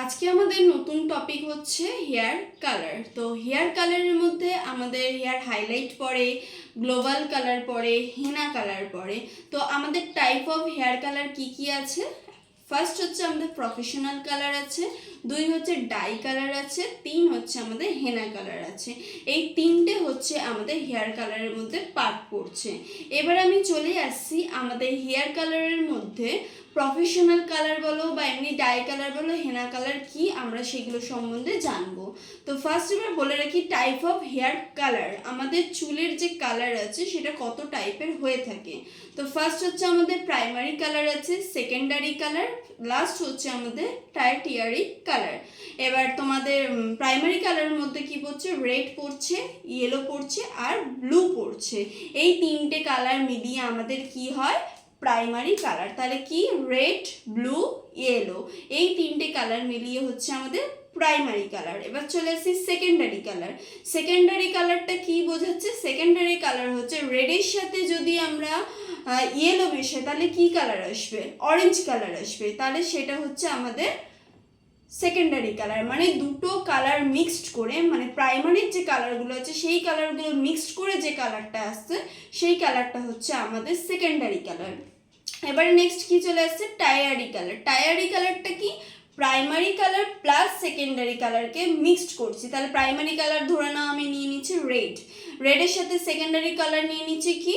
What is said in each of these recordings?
আজকে আমাদের নতুন টপিক হচ্ছে হেয়ার কালার। তো হেয়ার কালারের মধ্যে আমাদের হেয়ার হাইলাইট পড়ে, গ্লোবাল কালার পড়ে, হেনা কালার পড়ে। তো আমাদের টাইপ অফ হেয়ার কালার কি কি আছে? ফার্স্ট হচ্ছে আমাদের প্রফেশনাল কালার আছে, 2 হচ্ছে ডাই কালার আছে, 3 হচ্ছে আমাদের হেনা কালার আছে। এই তিনটে হচ্ছে আমাদের হেয়ার কালারের মধ্যে পার্ট পড়ছে। এবার আমি চলে আসছি আমাদের হেয়ার কালারের মধ্যে প্রফেশনাল কালার বলো বা এমনি ডাই কালার বলো, হেনা কালার কি, আমরা সেগুলো সম্বন্ধে জানবো। তো ফার্স্ট এবার বলে রাখি টাইপ অফ হেয়ার কালার। আমাদের চুলের যে কালার আছে সেটা কত টাইপের হয়ে থাকে। তো ফার্স্ট হচ্ছে আমাদের প্রাইমারি কালার আছে, সেকেন্ডারি কালার, লাস্ট হচ্ছে আমাদের টারটিয়ারি কালার। এবার তোমাদের প্রাইমারি কালারের মধ্যে কি পড়ছে? রেড পড়ছে, ইয়েলো পড়ছে আর ব্লু পড়ছে। এই তিনটে কালার মিলিয়ে আমাদের কি হয়? Primary colour. তাহলে কি? রেড, ব্লু, ইয়েলো, এই তিনটে কালার মিলিয়ে হচ্ছে আমাদের প্রাইমারি কালার। এবার চলে আসি সেকেন্ডারি কালার। সেকেন্ডারি কালারটা কি বোঝাচ্ছে? সেকেন্ডারি কালার হচ্ছে রেডের সাথে যদি আমরা ইয়েলো মেশাই তাহলে কি কালার আসবে? অরেঞ্জ কালার আসবে। তাহলে সেটা হচ্ছে আমাদের সেকেন্ডারি কালার। মানে দুটো কালার মিক্সড করে, মানে প্রাইমারির যে কালারগুলো আছে সেই কালারগুলো মিক্সড করে যে কালারটা আসছে সেই কালারটা হচ্ছে আমাদের সেকেন্ডারি কালার। এবারে নেক্সট কি চলে আসছে? টায়ারি কালার। টায়ারি কালারটা কি? প্রাইমারি কালার প্লাস সেকেন্ডারি কালারকে মিক্সড করছি। তাহলে প্রাইমারি কালার ধরে নাও আমি নিয়ে নিচ্ছি রেড, রেডের সাথে সেকেন্ডারি কালার নিয়ে নিচ্ছি কি?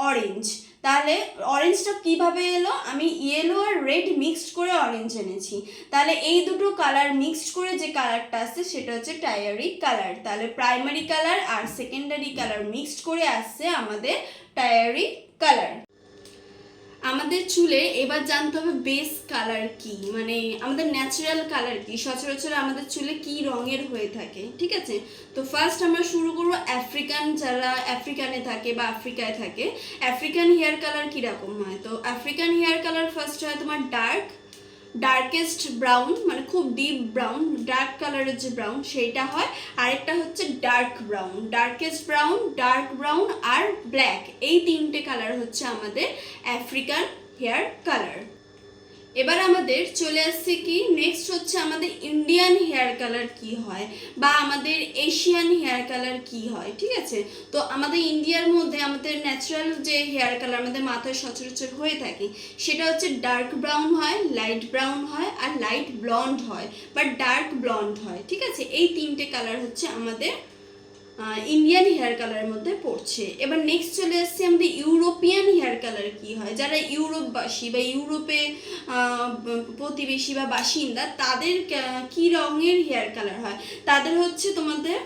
অরেঞ্জ। তাহলে অরেঞ্জটা কিভাবে এলো? আমি ইয়েলো আর রেড মিক্সড করে অরেঞ্জ এনেছি। তাহলে এই দুটো কালার মিক্সড করে যে কালারটা আসছে সেটা হচ্ছে টায়ারি কালার। তাহলে প্রাইমারি কালার আর সেকেন্ডারি কালার মিক্সড করে আসছে আমাদের টায়ারি কালার। আমাদের চুলে এবার জানতে হবে বেস কালার কি, মানে আমাদের ন্যাচারাল কালার কি, সচরাচর আমাদের চুলে কি রঙের হয়ে থাকে। ঠিক আছে, তো ফার্স্ট আমরা শুরু করবো আফ্রিকান, যারা আফ্রিকানে থাকে বা আফ্রিকায় থাকে, আফ্রিকান হেয়ার কালার কীরকম হয়? তো আফ্রিকান হেয়ার কালার ফার্স্ট হয় তোমার ডার্কেস্ট ব্রাউন, মানে খুব ডিপ ব্রাউন, ডার্ক কালারের যে ব্রাউন সেইটা হয়। আরেকটা হচ্ছে dark brown, darkest brown, dark brown আর ব্ল্যাক, এই তিনটে কালার হচ্ছে আমাদের আফ্রিকান হেয়ার কালার। এবার আমাদের চলে আসছে কি নেক্সট হচ্ছে আমাদের ইন্ডিয়ান হেয়ার কালার কি হয় বা আমাদের এশিয়ান হেয়ার কালার কি হয়। ঠিক আছে, তো আমাদের ইন্ডিয়ার মধ্যে আমাদের ন্যাচারাল যে হেয়ার কালার আমাদের মাথায় সচরাচর হয়ে থাকে সেটা হচ্ছে ডার্ক ব্রাউন হয়, লাইট ব্রাউন হয় আর লাইট ব্লন্ড হয় বা ডার্ক ব্লন্ড হয়। ঠিক আছে, এই তিনটে কালার হচ্ছে আমাদের ইন্ডিয়ান হেয়ার কালারের মধ্যে পড়ছে। এবার নেক্সট চলে আসছে আমাদের ইউরোপিয়ান হেয়ার কালার কি হয়। যারা ইউরোপবাসী বা ইউরোপে প্রতিবেশী বা বাসিন্দা তাদের কি রঙের হেয়ার কালার হয়? তাদের হচ্ছে তোমাদের,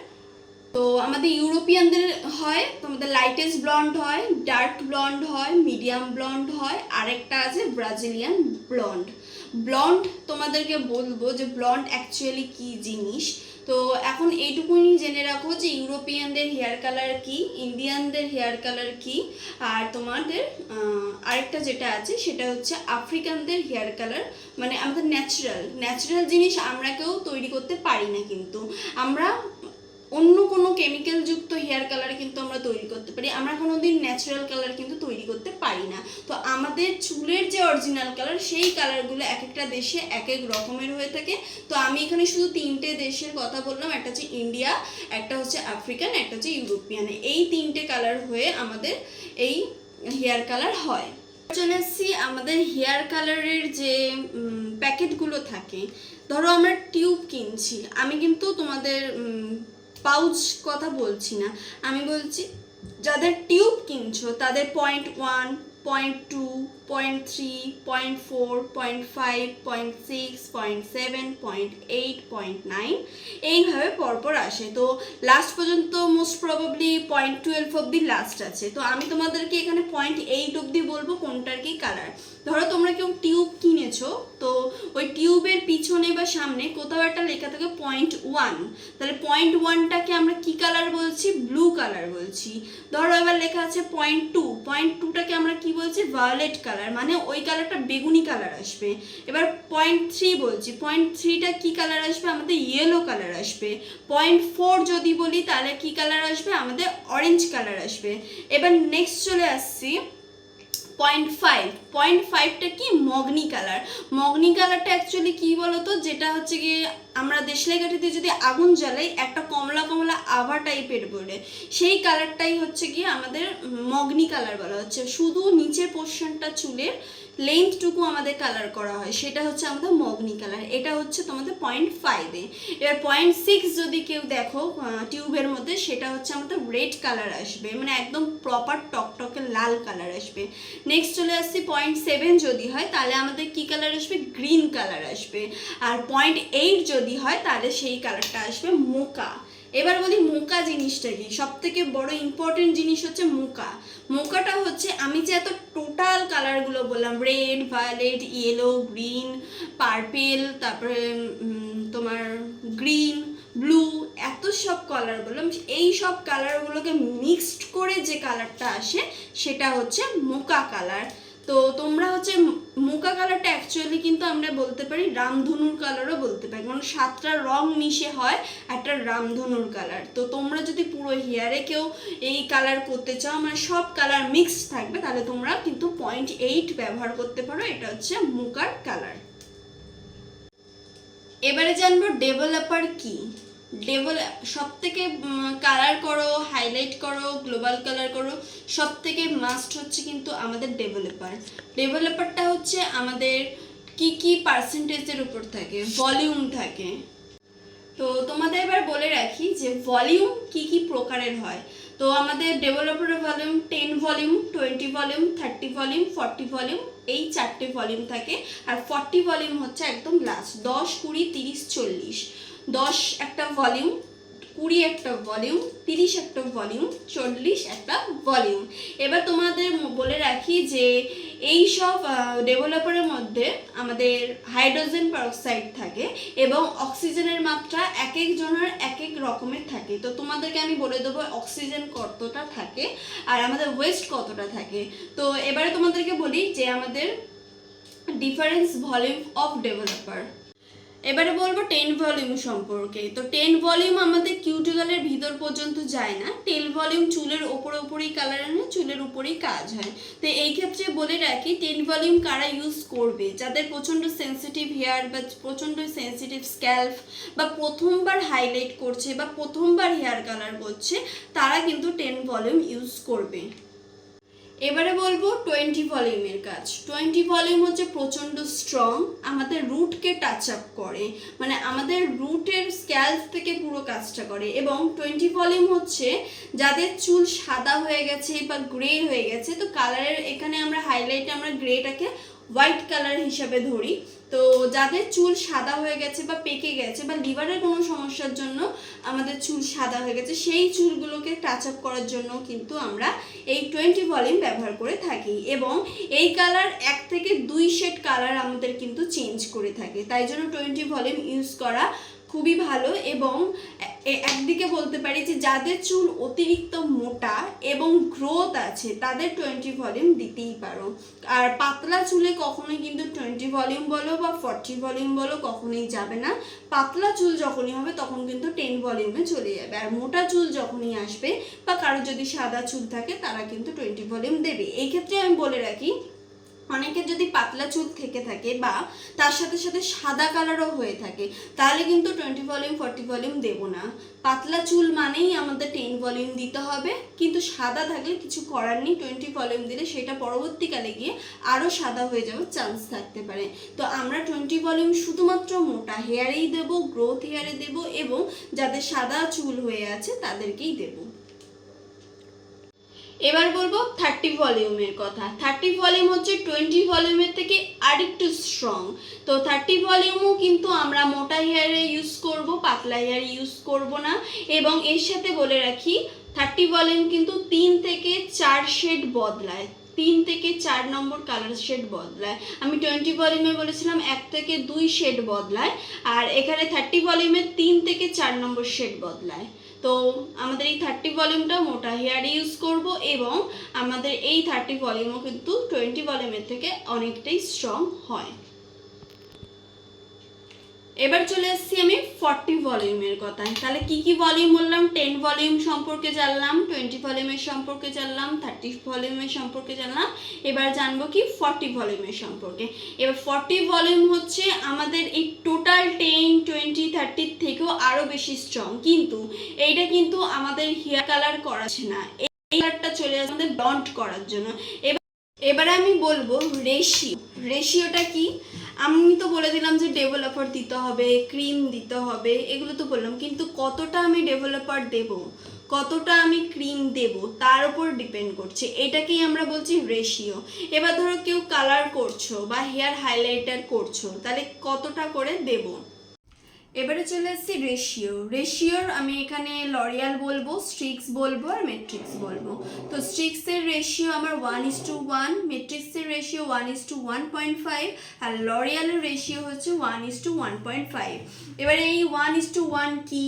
তো আমাদের ইউরোপিয়ানদের হয় তোমাদের লাইটেস্ট ব্লন্ড হয়, ডার্ক ব্লন্ড হয়, মিডিয়াম ব্লন্ড হয়, আরেকটা আছে ব্রাজিলিয়ান ব্লন্ড। ব্লন্ড তোমাদেরকে বলবো যে ব্লন্ড অ্যাকচুয়ালি কি জিনিস। তো এখন এইটুকুনি জেনে রাখো যে ইউরোপিয়ানদের হেয়ার কালার কি, ইন্ডিয়ানদের হেয়ার কালার কি, আর তোমাদের আরেকটা যেটা আছে সেটা হচ্ছে আফ্রিকানদের হেয়ার কালার। মানে আমাদের ন্যাচারাল জিনিস আমরা কেউ তৈরি করতে পারি না, কিন্তু আমরা অন্য কোনো কেমিক্যালযুক্ত হেয়ার কালার কিন্তু আমরা তৈরি করতে পারি, আমরা কোনোদিন ন্যাচারাল কালার কিন্তু তৈরি করতে পারি না। তো আমাদের চুলের যে অরিজিনাল কালার সেই কালারগুলো এক একটা দেশে এক এক রকমের হয়ে থাকে। তো আমি এখানে শুধু তিনটে দেশের কথা বললাম, একটা হচ্ছে ইন্ডিয়া, একটা হচ্ছে আফ্রিকান, একটা হচ্ছে ইউরোপিয়ান। এই তিনটে কালার হয়ে আমাদের এই হেয়ার কালার হয়। চলে এসেছি আমাদের হেয়ার কালারের যে প্যাকেটগুলো থাকে। ধরো আমরা টিউব কিনছি, আমি কিন্তু তোমাদের পাউচ কথা বলছি না, আমি বলছি যাদের টিউব কিনছো তাদের 0.1, 0.2, 0.3, 0.4, 0.5, 0.6, 0.7, 0.8, 0.9 এইভাবে পরপর আসে। তো লাস্ট পর্যন্ত মোস্ট প্রবাবলি 0.12 অবধি লাস্ট আছে। তো আমি তোমাদেরকে এখানে 0.8 অবধি বলবো কোনটার কি কালার। ধরো তোমরা কেউ টিউব কিনেছো, তো ওই টিউবের পিছনে বা সামনে কোথাও একটা লেখা থাকে 0.1, তাহলে 0.1টাকে আমরা কি কালার বলছি? ব্লু কালার বলছি। ধরো এবার লেখা আছে 0.2, 0.2টাকে আমরা কি বলছি? ভায়োলেট কালার, মানে ওই কালারটা বেগুনি কালার আসবে। এবার 0.3 বলছি, 0.3টা কি কালার আসবে? আমাদের ইয়েলো কালার আসবে। 0.4 যদি বলি তাহলে কি কালার আসবে? আমাদের অরেঞ্জ কালার আসবে। এবার নেক্সট চলে আসছি 0.5টা কি মগনি কালার। মগনি কালারটা অ্যাকচুয়ালি কি বলতো, যেটা হচ্ছে কি আমরা দেশলাই কাঠিতে যদি আগুন জ্বালাই একটা কমলা কমলা আভা টাইপের পড়ে, সেই কালারটাই হচ্ছে কি আমাদের মগনি কালার বলা হচ্ছে। শুধু নিচের পোর্শনটা চুলের লেন্থটুকু আমাদের কালার করা হয়, সেটা হচ্ছে আমাদের মগনি কালার। এটা হচ্ছে তোমাদের 0.5-এ। এবার 0.6 যদি কেউ দেখো টিউবের মধ্যে, সেটা হচ্ছে আমাদের রেড কালার আসবে, মানে একদম প্রপার টকটকে লাল কালার আসবে। নেক্সট চলে আসছি 0.7 যদি হয় তাহলে আমাদের কি কালার আসবে, গ্রিন কালার আসবে। আর 0.8 যদি হয় তাহলে সেই কালারটা আসবে মোকা। এবার বলি মোকা জিনিসটা কি, সব থেকে বড় ইম্পর্টেন্ট জিনিস হচ্ছে মোকা। মোকাটা হচ্ছে আমি যে এত টোটাল কালারগুলো বললাম, red, violet, yellow, green, purple, তারপরে তোমার গ্রিন, ব্লু, এত সব কালার বললাম, এই সব কালারগুলোকে মিক্সড করে যে কালারটা আসে সেটা হচ্ছে মোকা কালার। তো তোমরা হচ্ছে মোকা কালারটা অ্যাকচুয়ালি কিন্তু আমরা বলতে পারি রামধনুর কালারও বলতে পারি, কারণ 7টা রং মিশে হয় একটা রামধনুর কালার। তো তোমরা যদি পুরো হেয়ারে কেউ এই কালার করতে চাও, মানে সব কালার মিক্সড থাকবে, তাহলে তোমরা কিন্তু 0.8 ব্যবহার করতে পারো। এটা হচ্ছে মোকার কালার। এবারে জানবো ডেভেলপার কি। সব থেকে কালার করো, হাইলাইট করো, গ্লোবাল কালার করো, সব থেকে মাস্ট হচ্ছে কিন্তু আমাদের ডেভেলপারটা হচ্ছে আমাদের কি পার্সেন্টেজের উপর থাকে, ভলিউম থাকে। তো তোমাদের এবার বলে রাখি যে ভলিউম কি প্রকারের হয়। তো আমাদের ডেভেলপারের volume 10 volume, 20 volume, 30 volume, 40 volume, এই 4টে ভলিউম থাকে। আর 40 ভলিউম হচ্ছে একদম লাস্ট, 10, 20, 30, 40। 10 একটা ভলিউম, 20 একটা ভলিউম, 30 একটা ভলিউম, 40 একটা ভলিউম। এবার তোমাদের বলে রাখি যে এই সব ডেভেলপারের মধ্যে আমাদের হাইড্রোজেন পারক্সাইড থাকে এবং অক্সিজেনের মাত্রা এক একজনের এক এক রকমের থাকে। তো তোমাদেরকে আমি বলে দেবো অক্সিজেন কতটা থাকে আর আমাদের ওয়েস্ট কতটা থাকে। তো এবারে তোমাদেরকে বলি যে আমাদের ডিফারেন্স ভলিউম অফ ডেভেলপার। এবারে বলবো 10 ভলিউম সম্পর্কে। তো 10 ভলিউম আমাদের কিউটিকলের ভিতর পর্যন্ত যায় না, 10 ভলিউম চুলের ওপরেই কালার আনে, চুলের উপরেই কাজ হয়। তো এই ক্ষেত্রে বলে রাখি 10 ভলিউম কারা ইউজ করবে, যাদের প্রচণ্ড সেন্সিটিভ হেয়ার বা প্রচণ্ড সেন্সিটিভ স্ক্যাল্প বা প্রথমবার হাইলাইট করছে বা প্রথমবার হেয়ার কালার করছে, তারা কিন্তু 10 ভলিউম ইউজ করবে। এবারে বলবো 20 ভলিউমের কাজ। 20 ভলিউম হচ্ছে প্রচণ্ড স্ট্রং, আমাদের রুটকে টাচ আপ করে, মানে আমাদের রুটের স্ক্যাল্প থেকে পুরো কাজটা করে। এবং 20 ভলিউম হচ্ছে যাদের চুল সাদা হয়ে গেছে বা গ্রে হয়ে গেছে, তো কালারের এখানে আমরা হাইলাইটে আমরা গ্রেটাকে হোয়াইট কালার হিসাবে ধরি। তো যাদের চুল সাদা হয়ে গেছে বা পেকে গেছে বা লিভারের কোনো সমস্যার জন্য আমাদের চুল সাদা হয়ে গেছে, সেই চুলগুলোকে টাচ আপ করার জন্য কিন্তু আমরা এই 20 ভলিউম ব্যবহার করে থাকি। এবং এই কালার 1 থেকে 2 শেড কালার আমাদের কিন্তু চেঞ্জ করে থাকে, তাই জন্য 20 ভলিউম ইউজ করা খুবই ভালো। এবং একদিকে বলতে পারি যে যাদের চুল অতিরিক্ত মোটা এবং গ্রোথ আছে তাদের 20 ভলিউম দিতেই পারো। আর পাতলা চুলে কখনোই কিন্তু 20 ভলিউম বলো বা 40 ভলিউম বলো কখনোই যাবে না। পাতলা চুল যখনই হবে তখন কিন্তু 10 ভলিউমে চলে যাবে। আর মোটা চুল যখনই আসবে বা কারো যদি সাদা চুল থাকে তারা কিন্তু 20 ভলিউম দেবে। এই ক্ষেত্রে আমি বলে রাখি অনেকের যদি পাতলা চুল থেকে থাকে বা তার সাথে সাথে সাদা কালারও হয়ে থাকে, তাহলে কিন্তু 20 ভলিউম 40 ভলিউম দেবো না। পাতলা চুল মানেই আমাদের 10 ভলিউম দিতে হবে, কিন্তু সাদা থাকলে কিছু করার নেই, 20 ভলিউম দিলে সেটা পরবর্তীকালে গিয়ে আরও সাদা হয়ে যাওয়ার চান্স থাকতে পারে। তো আমরা 20 ভলিউম শুধুমাত্র মোটা হেয়ারেই দেবো, গ্রোথ হেয়ারে দেবো এবং যাদের সাদা চুল হয়ে আছে তাদেরকেই দেবো। এবার বলবো 30 ভলিউমের কথা। 30 ভলিউম হচ্ছে 20 ভলিউমের থেকে আরেকটু স্ট্রং। তো 30 ভলিউমও কিন্তু আমরা মোটা হেয়ারে ইউজ করব, পাতলা হেয়ারে ইউজ করব না। এবং এর সাথে বলে রাখি 30 ভলিউম কিন্তু 3 থেকে 4 শেড বদলায়, 3 থেকে 4 নম্বর কালার শেড বদলায়। আমি 20 ভলিউমে বলেছিলাম 1 থেকে 2 শেড বদলায়, আর এখানে 30 ভলিউমে 3 থেকে 4 নম্বর শেড বদলায়। তো আমাদের এই 30 ভলিউমটা মোটা হেয়ারে ইউজ করব এবং আমাদের এই 30 ভলিউমও কিন্তু 20 ভলিউমের থেকে অনেকটাই স্ট্রং হয়। এবার চলে আসছি আমি 40 ভলিউমের কথায়। তাহলে কি কি ভলিউম বললাম? 10 ভলিউম সম্পর্কে জানলাম, 20 ভলিউমের সম্পর্কে জানলাম, 30 ভলিউমের সম্পর্কে জানলাম। এবার জানবো কি 40 ভলিউমের সম্পর্কে। এবার 40 ভলিউম হচ্ছে আমাদের এই টোটাল 10, 20, 30 থেকেও আরও বেশি স্ট্রং, কিন্তু এইটা কিন্তু আমাদের হেয়ার কালার করাচ্ছে না, এই কালারটা চলে আসে আমাদের ব্লন্ড করার জন্য। এবারে আমি বলবো রেশিওটা কি। আমি তো বলে দিলাম যে ডেভেলপার দিতে হবে, ক্রিম দিতে হবে, এগুলো তো বললাম, কিন্তু কতটা আমি ডেভেলপার দেব, কতটা আমি ক্রিম দেব, তার উপর ডিপেন্ড করছে, এটাকেই আমরা বলছি রেশিও। এবার ধরো কেউ কালার করছো বা হেয়ার হাইলাইটার করছো, তাহলে কতটা করে দেব। এবারে চলে আসছি রেশিওর আমি এখানে লরিয়াল বলবো, স্ট্রিক্স বলবো আর মেট্রিক্স বলবো। তো স্ট্রিক্সের রেশিও আমার 1:1, মেট্রিক্সের রেশিও 1:1.5 আর লরিয়ালের রেশিও হচ্ছে 1:1.5। এবারে এই 1:1 কি,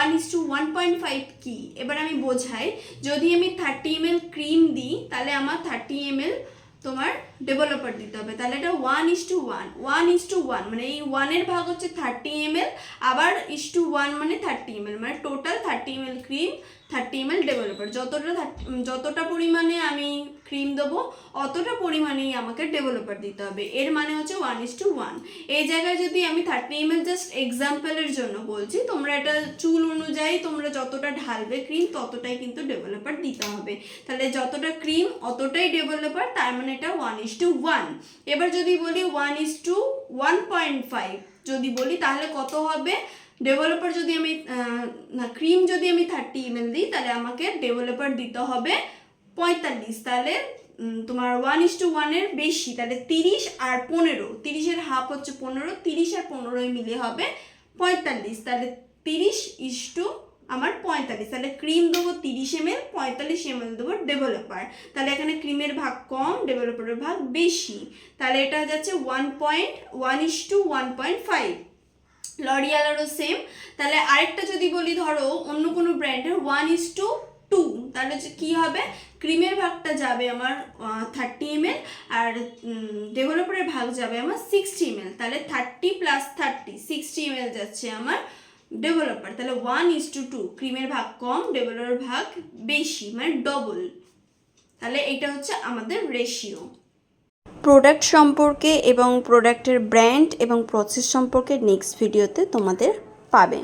1:1.5 কি, এবার আমি বোঝাই। যদি আমি 30 ml ক্রিম দিই, তাহলে আমার 30 ml তোমার ডেভেলপার দিতে হবে। তাহলে এটা 1:1 মানে এই 1-এর ভাগ হচ্ছে 30 ml, আবার 1:1 মানে 30 ml, মানে total 30 ml cream, 30 ml developer. যতটা পরিমাণে আমি ক্রিম দেবো অতটা পরিমাণেই আমাকে ডেভেলপার দিতে হবে। এর মানে হচ্ছে 1:1। এই জায়গায় যদি আমি 30 ml জাস্ট এক্সাম্পলের জন্য বলছি, তোমরা এটা চুল অনুযায়ী তোমরা যতটা ঢালবে ক্রিম ততটাই কিন্তু ডেভেলপার দিতে হবে। তাহলে যতটা ক্রিম অতটাই ডেভেলপার, তার মানে এটা 1:1। এবার যদি বলি 1:1.5 যদি বলি, তাহলে কত হবে? ডেভেলপার যদি আমি ক্রিম যদি আমি 30 ml দিই, তাহলে আমাকে ডেভেলপার দিতে হবে 45। তাহলে তোমার 1:1-এর বেশি, তাহলে 30 আর 15, 30-এর হাফ হচ্ছে 15, 30 আর 15 মিলে হবে 45। তাহলে 30 আমার 45, তাহলে ক্রিম দেবো 30 ml, 45 ml দেবো ডেভেলপার। তাহলে এখানে ক্রিমের ভাগ কম, ডেভেলপারের ভাগ বেশি, তাহলে এটা যাচ্ছে 1:1.5। লরিয়ালেরও সেম। তাহলে আরেকটা যদি বলি, ধরো অন্য কোনো ব্র্যান্ডের 1:2, তাহলে কি হবে? ক্রিমের ভাগটা যাবে আমার 30 ml আর ডেভেলপারের ভাগ যাবে আমার 60 ml। তাহলে 30 + 30 60 ml যাচ্ছে আমার ডেভেলপার। তাহলে 1:2, ক্রিমের ভাগ কম, ডেভেলপারের ভাগ বেশি, মানে ডবল। তাহলে এটা হচ্ছে আমাদের রেশিও। প্রোডাক্ট সম্পর্কে এবং প্রোডাক্টের ব্র্যান্ড এবং প্রসেস সম্পর্কে নেক্সট ভিডিওতে তোমাদের পাবে।